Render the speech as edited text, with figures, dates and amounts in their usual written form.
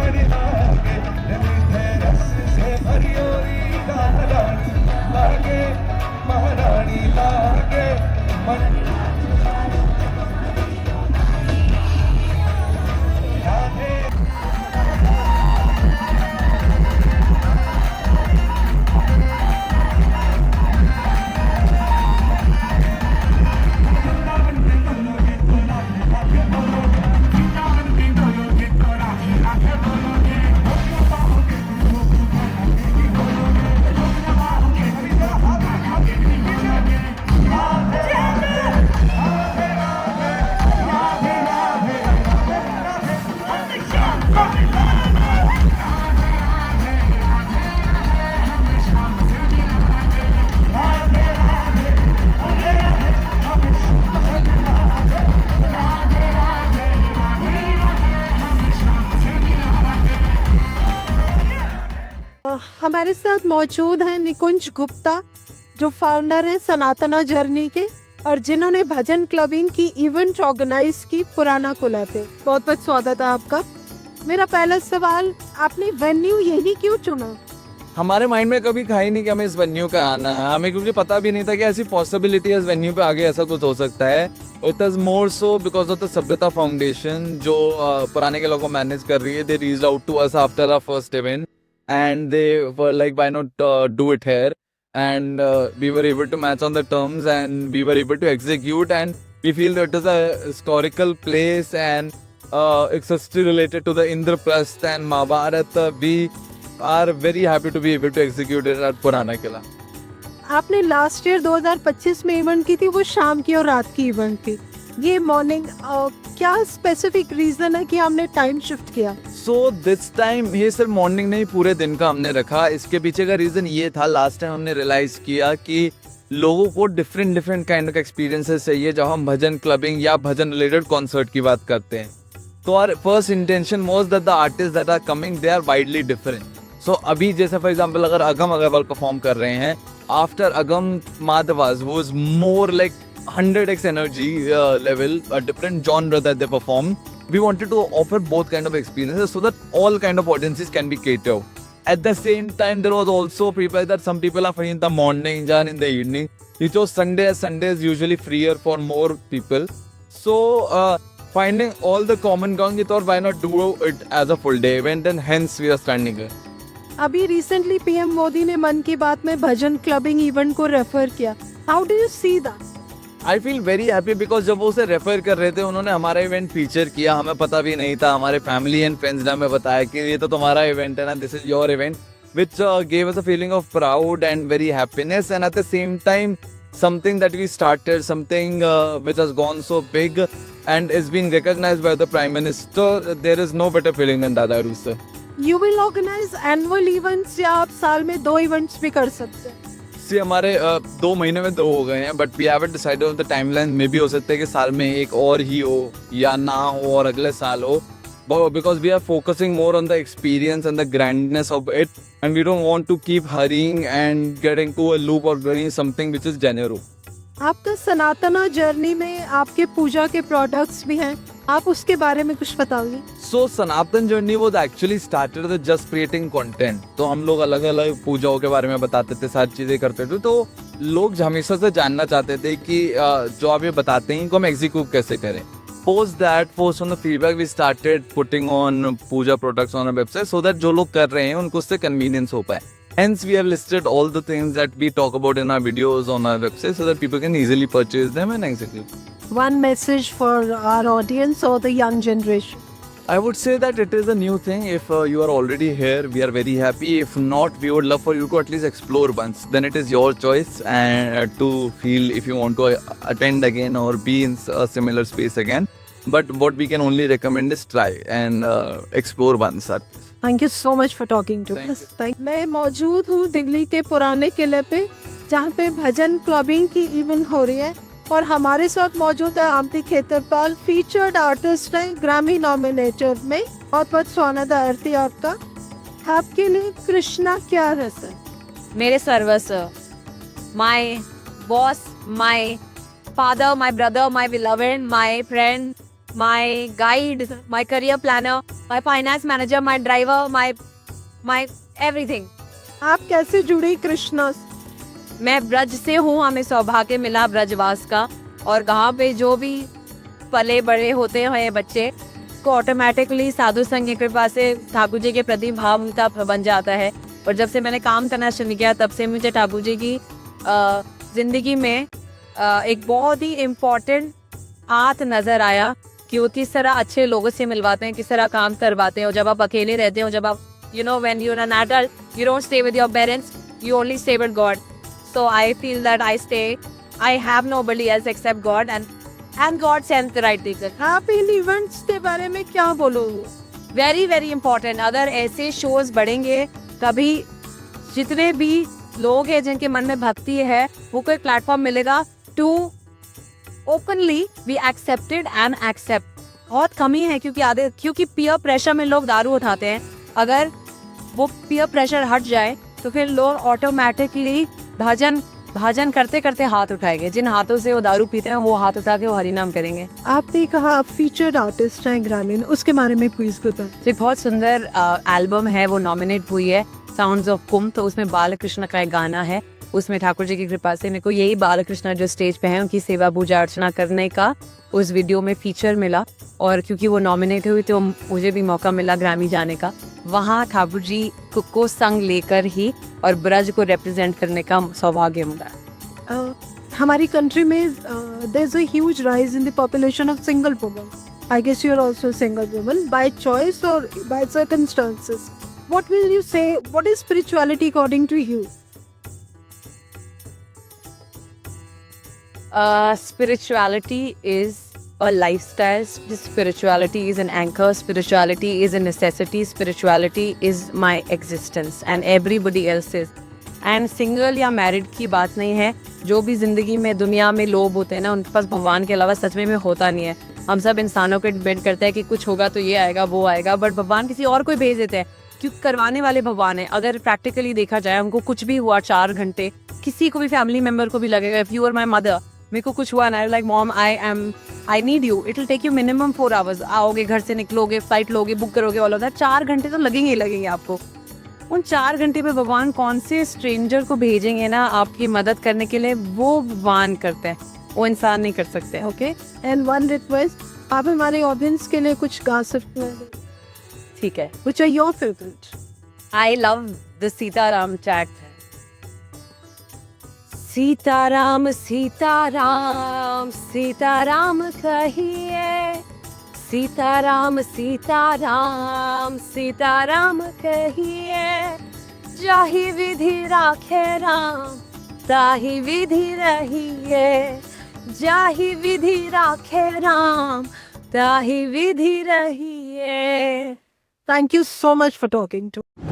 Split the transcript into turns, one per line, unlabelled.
महारानी लागे, मीठे रस से भरी हुई महारानी लागे, महारानी लागे मन राधे।
हमारे साथ मौजूद हैं निकुंज गुप्ता, जो फाउंडर हैं सनातना जर्नी के और जिन्होंने भजन क्लबिंग की इवेंट ऑर्गेनाइज की पुराना कुला पे। बहुत बहुत स्वागत है आपका। मेरा पहला सवाल, आपने वेन्यू यही क्यों चुना?
हमारे माइंड में कभी था ही नहीं कि हमें इस वेन्यू का आना है, हमें क्योंकि पता भी नहीं था कि ऐसी पॉसिबिलिटी इस वेन्यू पे आगे ऐसा कुछ हो सकता है। It is more so because of the Sabhyata Foundation जो पुराने के लोगों को मैनेज कर रही है। They reached out to us after our first event and they were like, why not do it here, and we were able to match on the terms and we were able to execute, and we feel that it is a historical place and it's history related to the Indraprasth and Mahabharata. We are very happy to be able to execute it at Purana Kila.
आपने last year 2025 में event की थी, वो शाम की और रात की इवेंट थी। ये मॉर्निंग, क्या स्पेसिफिक रीजन है कि हमने टाइम शिफ्ट किया?
सो दिस टाइम ये सिर्फ मॉर्निंग नहीं, पूरे दिन का हमने रखा। इसके पीछे का रीजन ये था, लास्ट टाइम हमने रियलाइज किया कि लोगों को डिफरेंट काइंड ऑफ एक्सपीरियंसेस चाहिए जब हम भजन क्लबिंग या भजन रिलेटेड कॉन्सर्ट की बात करते हैं। तो our first intention was that the artist that are coming they are widely different. So अभी जैसे फॉर एग्जांपल अगर अगम अग्रवाल परफॉर्म कर रहे हैं, आफ्टर अगम माधवास was more like 100x energy level, a different genre that they perform. We wanted to offer both kind of experiences so that all kind of audiences can be catered. At the same time, there was also people that some people are free in the morning and in the evening. It was Sunday is usually freer for more people. So finding all the common ground, we thought why not do it as a full day event, and hence we are standing here.
अभी recently PM Modi ने मन की बात में भजन clubbing event को refer किया। How do you see that?
I feel very happy because जब वो उसे रेफर कर रहे थे, उन्होंने हमारा इवेंट फीचर किया, हमें पता भी नहीं था। हमारे फैमिली एंड फ्रेंड्स ने हमें बताया कि ये तो तुम्हारा इवेंट है ना, this is your event, which gave us a feeling of proud and very happiness, and at the same time something that we started, something which has gone so big and is being recognized by the Prime Minister. There is no better feeling than that, I would say.
You will organize annual events या आप साल में 2 events भी कर सकते हैं?
See, हमारे 2 महीने में 2 हो गए हैं, but we haven't decided on the timeline. May भी हो सकता है कि साल में एक और ही हो या ना हो और अगले साल हो, because we are focusing more on the experience and the grandness of it, and we don't want to keep hurrying and getting to a loop or doing something which is general.
आपका सनातना journey में आपके पूजा के products भी हैं, आप उसके बारे में कुछ बताओगे?
So Sanatan journey was actually started with just creating content. तो हम लोग अलग अलग पूजाओं के बारे में बताते थे, सारी चीजें करते थे, तो लोग हमेशा से जानना चाहते थे कि जो आप ये बताते हैं इनको हम एग्जीक्यूट कैसे करें। Post on the feedback, we started putting on puja products on our website so that जो लोग कर रहे हैं उनको उससे convenience हो पाए. Hence, we have listed all the things that we talk about in our videos on our website so that people can easily purchase them and execute.
One message for our audience or the young generation.
I would say that it is a new thing. If you are already here, we are very happy. If not, we would love for you to at least explore once. Then it is your choice and to feel if you want to attend again or be in a similar space again. But what we can only recommend is try and explore once.
Thank you so much for talking to us. मैं मौजूद हूँ दिल्ली के पुराने किले पे, जहाँ पे भजन clubbing की इवेंट हो रही है, और हमारे साथ मौजूद है आमती खेतरपाल, फीचर्ड आर्टिस्ट है ग्रामी नॉमिनेटर में। बहुत बहुत स्वागत है आरती आपका। आपके लिए कृष्णा क्या रस है?
मेरे सर्वस्व, my boss, my father, my brother, my beloved, my friend, my guide, my career planner, my finance manager, my driver, my everything.
आप कैसे जुड़ी कृष्णा से?
मैं ब्रज से हूँ, हमें सौभाग्य मिला ब्रजवास का, और यहाँ पे जो भी पले बड़े होते हैं बच्चे को ऑटोमेटिकली साधु संघ की कृपा से ठाकुर जी के प्रति भाव उनका बन जाता है। और जब से मैंने काम करना शुरू किया तब से मुझे ठाकुर जी की ज़िंदगी में एक बहुत ही इम्पोर्टेंट हाथ नज़र आया कि वो किस तरह अच्छे लोगों से मिलवाते हैं, किस तरह काम करवाते हैं। और जब आप अकेले रहते हो, जब आप when you're an adult, you don't stay with your parents, you only stay with God. So I feel that I have nobody else except God, and God sends the right people.
आप इन events के बारे में क्या बोलोगे?
Very very important. अगर ऐसे shows बढ़ेंगे तभी जितने भी लोग हैं जिनके मन में भक्ति है वो कोई प्लेटफॉर्म मिलेगा to openly be accepted and accept. बहुत कमी है क्योंकि पीयर प्रेशर में लोग दारू उठाते हैं। अगर वो पीयर प्रेशर हट जाए तो फिर लोग ऑटोमेटिकली भजन करते करते हाथ उठाएंगे। जिन हाथों से वो दारू पीते हैं वो हाथ उठा के वो हरिनाम करेंगे।
आपने कहा आप फीचर्ड आर्टिस्ट हैं ग्रामीण, उसके बारे में प्लीज बताएं।
एक बहुत सुंदर एल्बम है, वो नॉमिनेट हुई है साउंड्स ऑफ कुंभ। तो उसमें बालकृष्ण का एक गाना है, उसमें ठाकुर जी की कृपा से मेरे को यही बालकृष्ण जो स्टेज पे हैं उनकी सेवा पूजा अर्चना करने का उस वीडियो में फीचर मिला। और क्योंकि वो नॉमिनेट हुई तो मुझे भी मौका मिला ग्रामी जाने का। वहाँ ठाकुर जी को संग लेकर ही और ब्रज को रिप्रेजेंट करने का सौभाग्य मिला।
हमारी कंट्री में there is a huge rise in the population of single woman. I guess you are also single woman by choice और by circumstances. What will you say, what is spirituality according to you?
Spirituality is a lifestyle. Spirituality is an anchor. Spirituality is a necessity. Spirituality is my existence and everybody else's. And single या married की बात नहीं है। जो भी जिंदगी में दुनिया में लोग होते हैं ना, उनके पास भगवान के अलावा सच में होता नहीं है। हम सब इंसानों पे डिपेंड करते हैं कि कुछ होगा तो ये आएगा वो आएगा, बट भगवान किसी और को भेज देते हैं क्योंकि करवाने वाले भगवान है। अगर प्रैक्टिकली देखा जाए, हमको कुछ भी हुआ 4 घंटे, किसी को भी फैमिली मेंबर को भी लगेगा, if you are my mother, मेरे को कुछ हुआ ना, like mom I need you, it will take you minimum 4 hours. आओगे, घर से निकलोगे, फ्लाइट लोगे, बुक करोगे, ऑल ऑफ दैट, 4 घंटे तो लगेंगे ही लगेंगे आपको। उन 4 घंटे पे भगवान कौन से स्ट्रेंजर को भेजेंगे ना आपकी मदद करने के लिए, वो भगवान करते हैं, वो इंसान नहीं कर सकते।
ओके, एंड वन रिक्वेस्ट, आप हमारे ऑडियंस के लिए कुछ गा सकते हैं?
ठीक है।
Which are your favourite?
I love the Sitaram chaat. Sitaram Sitaram Sitaram कहिए, सीताराम सीताराम सीताराम कहिए, जाहि विधि राखे राम ताहि विधि रहिए, जाहि विधि राखे राम ताहि विधि रहिए।
Thank you so much for talking to me.